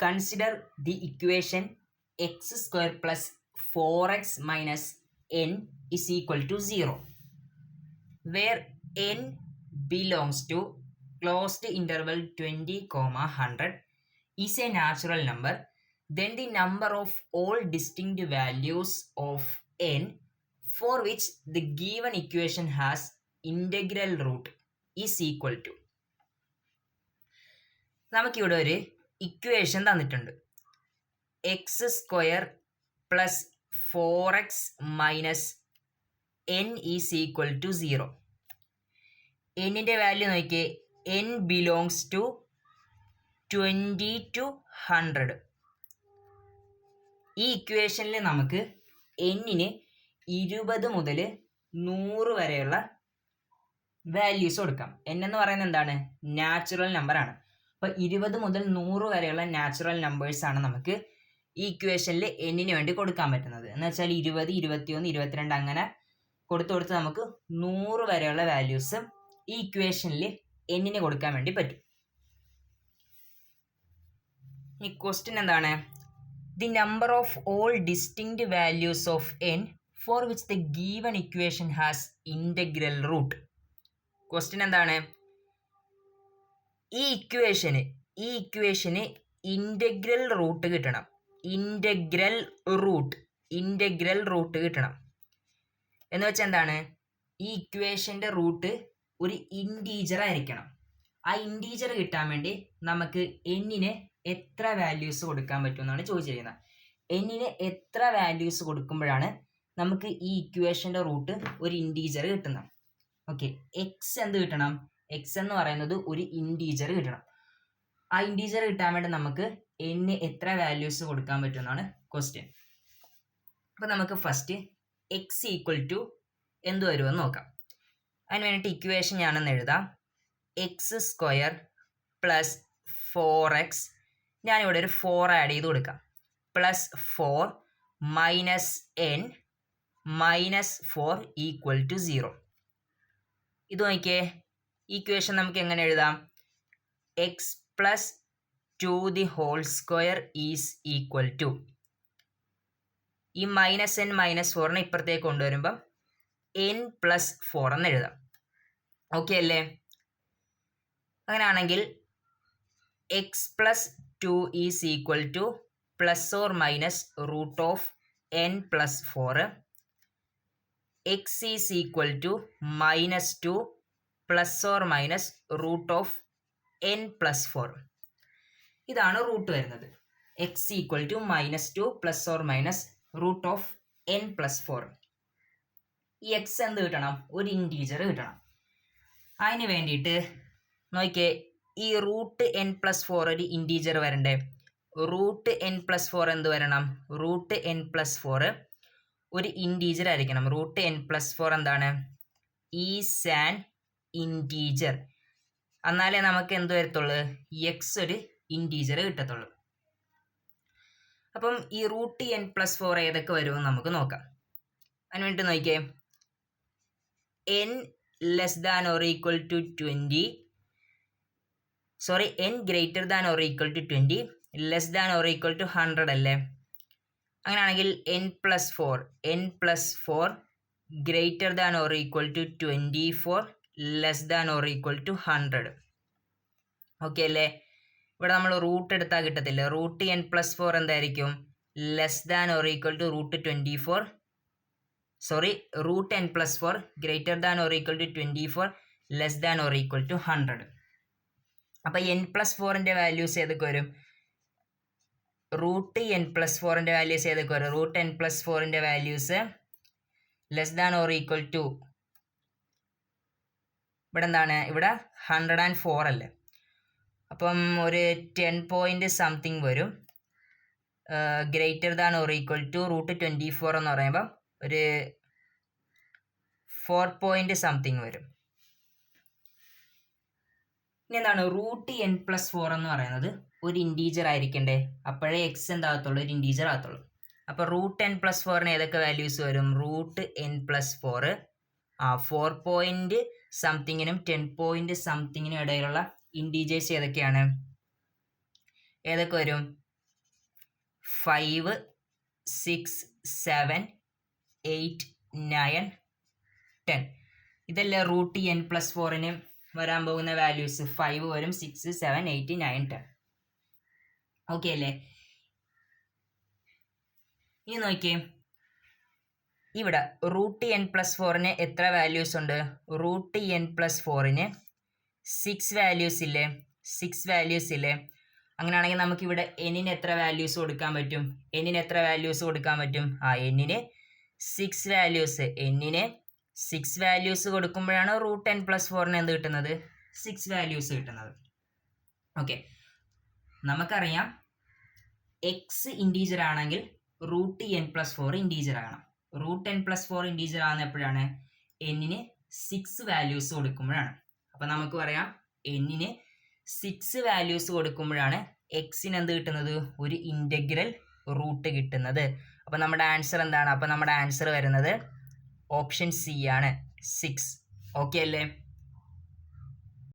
Consider the equation X square plus 4x minus n is equal to 0, where n belongs to closed interval 20, 100 is a natural number, then the number of all distinct values of n for which the given equation has integral root is equal to. നമുക്കിവിടെ ഒരു equation തന്നിട്ടുണ്ട്. X square plus 4x minus n is equal to 0. എന്നിൻ്റെ value നോക്കിയേ, n belongs to 20 to 100. ഈ ഇക്വേഷനിൽ നമുക്ക് എന്നിന് 20 മുതൽ 100 വരെയുള്ള വാല്യൂസ് കൊടുക്കാം. n എന്ന് പറയുന്നത് എന്താണ്? നാച്ചുറൽ നമ്പറാണ്. അപ്പോൾ 20 മുതൽ 100 വരെയുള്ള നാച്ചുറൽ നമ്പേഴ്സാണ് നമുക്ക് ഈ ഇക്വേഷനിൽ എന്നിന് വേണ്ടി കൊടുക്കാൻ പറ്റുന്നത്. എന്ന് വെച്ചാൽ 20, 21, 22 അങ്ങനെ കൊടുത്ത് നമുക്ക് 100 വരെയുള്ള വാല്യൂസ് ഈ ഇക്വേഷനിൽ എന്നിന് കൊടുക്കാൻ വേണ്ടി പറ്റും. ഈ ക്വസ്റ്റ്യൻ എന്താണ്? The number of all distinct values of n for which the given equation has integral root. Question എന്താണ്? ഈ ഇക്വേഷന് ഇൻ്റഗ്രൽ റൂട്ട് കിട്ടണം. ഇൻ്റഗ്രൽ റൂട്ട് കിട്ടണം എന്ന് വെച്ചാൽ എന്താണ്? ഈ ഇക്വേഷൻ്റെ റൂട്ട് ഒരു ഇൻറ്റീജർ ആയിരിക്കണം. ആ ഇൻറ്റീജർ കിട്ടാൻ വേണ്ടി നമുക്ക് എന്നിന് എത്ര വാല്യൂസ് കൊടുക്കാൻ പറ്റുമെന്നാണ് ചോദിച്ചിരിക്കുന്നത്. എന്നിന് എത്ര വാല്യൂസ് കൊടുക്കുമ്പോഴാണ് നമുക്ക് ഈ ഇക്വേഷൻ്റെ റൂട്ട് ഒരു ഇൻറ്റീജർ കിട്ടുന്നത്? ഓക്കെ, എക്സ് എന്ത് കിട്ടണം? എക്സ് എന്ന് പറയുന്നത് ഒരു ഇൻറ്റീജർ കിട്ടണം. ആ ഇൻറ്റീജർ കിട്ടാൻ വേണ്ടി നമുക്ക് n എത്ര വാല്യൂസ് കൊടുക്കാൻ പറ്റുമെന്നാണ് ക്വസ്റ്റ്യൻ. അപ്പോൾ നമുക്ക് ഫസ്റ്റ് എക്സ് ഈക്വൽ ടു എന്ത് വരുമെന്ന് നോക്കാം. അതിന് വേണ്ടിയിട്ട് ഇക്വേഷൻ ഞാനൊന്ന് എഴുതാം. എക്സ് സ്ക്വയർ പ്ലസ് 4x, ഞാനിവിടെ ഒരു 4 ആഡ് ചെയ്ത് കൊടുക്കാം, plus 4 minus n minus 4 equal to 0. ഇത് നോക്കിയേ, ഇക്വേഷൻ നമുക്ക് എങ്ങനെ എഴുതാം? X plus 2 the whole square is equal to, ഈ മൈനസ് n മൈനസ് 4നെ ഇപ്പുറത്തേക്ക് കൊണ്ടുവരുമ്പം n പ്ലസ് 4 എന്ന് എഴുതാം. ഓക്കെ അല്ലേ? അങ്ങനെയാണെങ്കിൽ x plus 2 is equal to plus or minus root of n plus 4, x is equal to minus 2 plus or minus root of n plus 4. ഇതാണ് root വരുന്നത്. X equal to minus 2 plus or minus root of n plus 4. ഈ X എന്ത് കിട്ടണം? ഒരു integer കിട്ടണം. അതിന് വേണ്ടിയിട്ട് നോക്കിയേ, ഈ റൂട്ട് n പ്ലസ് 4 ഒരു ഇൻറ്റീജർ വരണ്ടേ? റൂട്ട് n പ്ലസ് 4 എന്ത് വരണം? റൂട്ട് n പ്ലസ് 4 ഒരു ഇൻറ്റീജർ ആയിരിക്കണം. റൂട്ട് n പ്ലസ് 4 എന്താണ്? Is an integer. എന്നാലേ നമുക്ക് എന്ത് വരത്തുള്ളൂ? എക്സ് ഒരു ഇൻറ്റീജർ കിട്ടത്തുള്ളൂ. അപ്പം ഈ റൂട്ട് n പ്ലസ് 4 ഏതൊക്കെ വരുമെന്ന് നമുക്ക് നോക്കാം. അതിന് വേണ്ടി നോക്കിയേ, n less than or equal to 20, sorry n greater than or equal to 20, less than or equal to 100 അല്ലേ? അങ്ങനെയാണെങ്കിൽ n plus 4 greater than or equal to 24, less than or equal to 100. Okay അല്ലേ? ഇവിടെ നമ്മൾ root എടുത്താൽ കിട്ടത്തില്ല. Root n plus 4 എന്തായിരിക്കും? Less than or equal to root 24, sorry root n plus 4 greater than or equal to 24, less than or equal to 100. അപ്പോൾ n plus 4ൻ്റെ values ഏതൊക്കെ വരും? റൂട്ട് n പ്ലസ് 4ൻ്റെ വാല്യൂസ് ഏതൊക്കെ വരും? റൂട്ട് n പ്ലസ് 4ൻ്റെ values less than or equal to, ഇവിടെ എന്താണ്? ഇവിടെ 104 അല്ലേ? അപ്പം ഒരു 10 പോയിൻ്റ് സംതിങ് വരും. Greater than or equal to root 24 എന്ന് പറയുമ്പം ഒരു 4 പോയിൻ്റ് സംതിങ് വരും. ഇനി എന്താണ്? റൂട്ട് n പ്ലസ് 4 എന്ന് പറയുന്നത് ഒരു ഇൻറ്റീജർ ആയിരിക്കണ്ടേ? അപ്പോഴേ എക്സ് എന്താകത്തുള്ളൂ? ഒരു ഇൻറ്റീജർ ആകത്തുള്ളൂ. അപ്പോൾ റൂട്ട് n പ്ലസ് 4ന് ഏതൊക്കെ വാല്യൂസ് വരും? റൂട്ട് n പ്ലസ് 4 4 പോയിൻ്റ് സംതിങ്ങിനും 10 പോയിൻ്റ് സംതിങ്ങിനും ഇടയിലുള്ള ഇൻറ്റീജേഴ്സ് ഏതൊക്കെയാണ്? ഏതൊക്കെ വരും? 5 6 7 8 9 10 ഇതല്ലേ റൂട്ട് എൻ പ്ലസ് 4ന് വരാൻ പോകുന്ന വാല്യൂസ്. 5 വരും, 6 7 8 9 10. ഓക്കെ അല്ലേ? ഇനി നോക്കിയേ, ഇവിടെ റൂട്ട് എൻ പ്ലസ് 4ന് എത്ര വാല്യൂസ് ഉണ്ട്? റൂട്ട് എൻ പ്ലസ് 4ന് 6 വാല്യൂസ് ഇല്ലേ? 6 വാല്യൂസ് ഇല്ലേ? അങ്ങനെയാണെങ്കിൽ നമുക്കിവിടെ എന്നിന് എത്ര വാല്യൂസ് കൊടുക്കാൻ പറ്റും? എന്നിന് എത്ര വാല്യൂസ് കൊടുക്കാൻ പറ്റും? എന്നിന് 6 വാല്യൂസ്. എന്നിന് 6 വാല്യൂസ് കൊടുക്കുമ്പോഴാണ് റൂട്ട് എൻ പ്ലസ് 4ന് എന്ത് കിട്ടുന്നത്? 6 വാല്യൂസ് കിട്ടുന്നത്. ഓക്കെ, നമുക്കറിയാം എക്സ് ഇൻറ്റീജർ ആണെങ്കിൽ റൂട്ട് എൻ പ്ലസ് 4 ഇൻറ്റീജർ ആകണം. റൂട്ട് എൻ പ്ലസ് 4 ഇൻറ്റീജർ ആകുന്ന എപ്പോഴാണ്? എന്നിന് 6 വാല്യൂസ് കൊടുക്കുമ്പോഴാണ്. അപ്പം നമുക്ക് പറയാം എന്നിന് 6 വാല്യൂസ് കൊടുക്കുമ്പോഴാണ് എക്സിന് എന്ത് കിട്ടുന്നത്? ഒരു ഇൻ്റഗ്രൽ റൂട്ട് കിട്ടുന്നത്. അപ്പം നമ്മുടെ ആൻസർ എന്താണ്? അപ്പം നമ്മുടെ ആൻസർ വരുന്നത് ഓപ്ഷൻ സി ആണ്, 6. ഓക്കെ അല്ലേ?